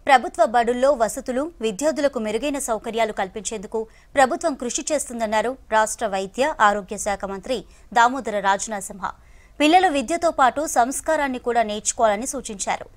ప్రభుత్వ బడుల్లో వసతులు, విద్యార్థులకు మెరుగైన సౌకర్యాలు కల్పించేందుకు ప్రభుత్వం కృషి చేస్తుందన్నారు రాష్ట్ర వైద్య ఆరోగ్య శాఖ మంత్రి దామోదర రాజనరసింహ. పిల్లలు విద్యతో పాటు సంస్కారాన్ని కూడా నేర్చుకోవాలని సూచించారు.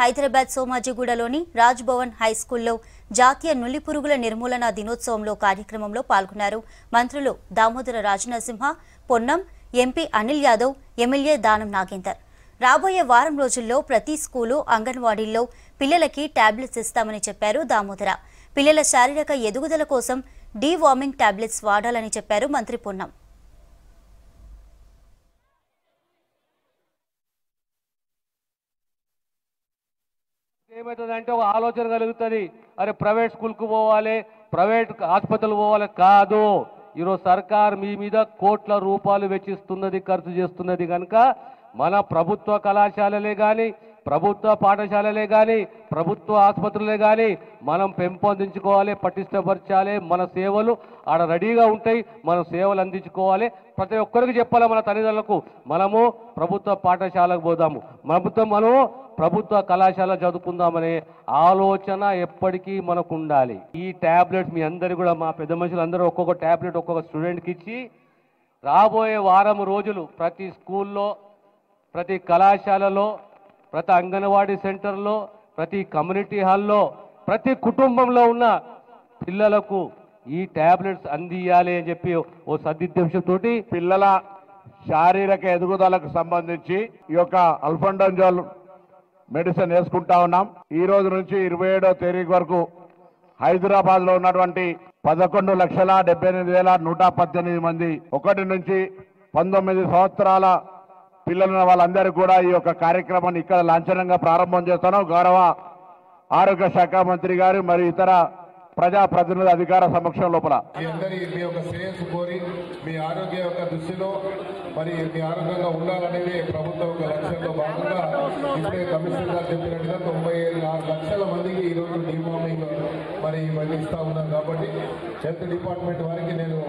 హైదరాబాద్ సోమాజిగూడలోని రాజ్ భవన్ హైస్కూల్లో జాతీయ నులిపురుగుల నిర్మూలన దినోత్సవంలో కార్యక్రమంలో పాల్గొన్నారు మంత్రులు దామోదర రాజనరసింహ, పొన్నం, ఎంపీ అనిల్ యాదవ్, ఎమ్మెల్యే దానం నాగేందర్. రాబోయే వారం రోజుల్లో ప్రతి స్కూలు, అంగన్వాడీల్లో పిల్లలకి టాబ్లెట్స్ ఇస్తామని చెప్పారు దామోదర. పిల్లల శారీరక ఎదుగుదల కోసం డీవార్మింగ్ టాబ్లెట్స్ వాడాలని చెప్పారు మంత్రి పొన్నం. ఏమవుతుందంటే ఒక ఆలోచన కలుగుతుంది, అరే ప్రైవేట్ స్కూల్కు పోవాలి, ప్రైవేట్ ఆసుపత్రులు పోవాలి. కాదు, ఈరోజు సర్కార్ మీ మీద కోట్ల రూపాయలు వెచ్చిస్తున్నది, ఖర్చు చేస్తున్నది. కనుక మన ప్రభుత్వ కళాశాలలే కానీ, ప్రభుత్వ పాఠశాలలే కానీ, ప్రభుత్వ ఆసుపత్రులే కానీ మనం పెంపొందించుకోవాలి, పటిష్టపరచాలి. మన సేవలు ఆడ రెడీగా ఉంటాయి, మనం సేవలు అందించుకోవాలి. ప్రతి ఒక్కరికి చెప్పాలి మన తల్లిదండ్రులకు, మనము ప్రభుత్వ పాఠశాలకు పోదాము, మనము ప్రభుత్వ కళాశాల చదువుకుందామనే ఆలోచన ఎప్పటికీ మనకు ఉండాలి. ఈ ట్యాబ్లెట్స్ మీ అందరు కూడా, మా పెద్ద మనుషులందరూ ఒక్కొక్క ట్యాబ్లెట్ ఒక్కొక్క స్టూడెంట్కి ఇచ్చి రాబోయే వారం రోజులు ప్రతి స్కూల్లో, ప్రతి కళాశాలలో, ప్రతి అంగన్వాడీ సెంటర్లో, ప్రతి కమ్యూనిటీ హాల్లో, ప్రతి కుటుంబంలో ఉన్న పిల్లలకు ఈ ట్యాబ్లెట్స్ అందియాలి అని చెప్పి ఓ సదుద్దేశంతో పిల్లల శారీరక ఎదుగుదలకు సంబంధించి ఈ యొక్క అల్ఫండజోల్ మెడిసిన్ వేసుకుంటా ఉన్నాం. ఈ రోజు నుంచి 27వ తేదీ వరకు హైదరాబాద్ లో ఉన్నటువంటి 11,78,118 మంది 1 నుంచి 19 సంవత్సరాల పిల్లల వాళ్ళందరూ కూడా ఈ యొక్క కార్యక్రమాన్ని ఇక్కడ లాంఛనంగా ప్రారంభం చేస్తాను. గౌరవ ఆరోగ్య శాఖ మంత్రి గారు మరియు ఇతర ప్రజాప్రతినిధుల అధికార సమక్షం లోపల మీ యొక్క శ్రేయస్సు కోరి మీ ఆరోగ్య యొక్క దృష్టిలో మరి మీ ఆరోగ్యంగా ఉండాలనేది ప్రభుత్వం యొక్క లక్ష్యంలో భాగంగా ఇప్పుడే కమిషనర్ గారు చెప్పినట్టుగా 94 లక్షల మందికి ఈరోజు డివార్మింగ్ మరి ఇవన్నీ ఇస్తా ఉన్నాం. కాబట్టి హెల్త్ డిపార్ట్మెంట్ వారికి నేను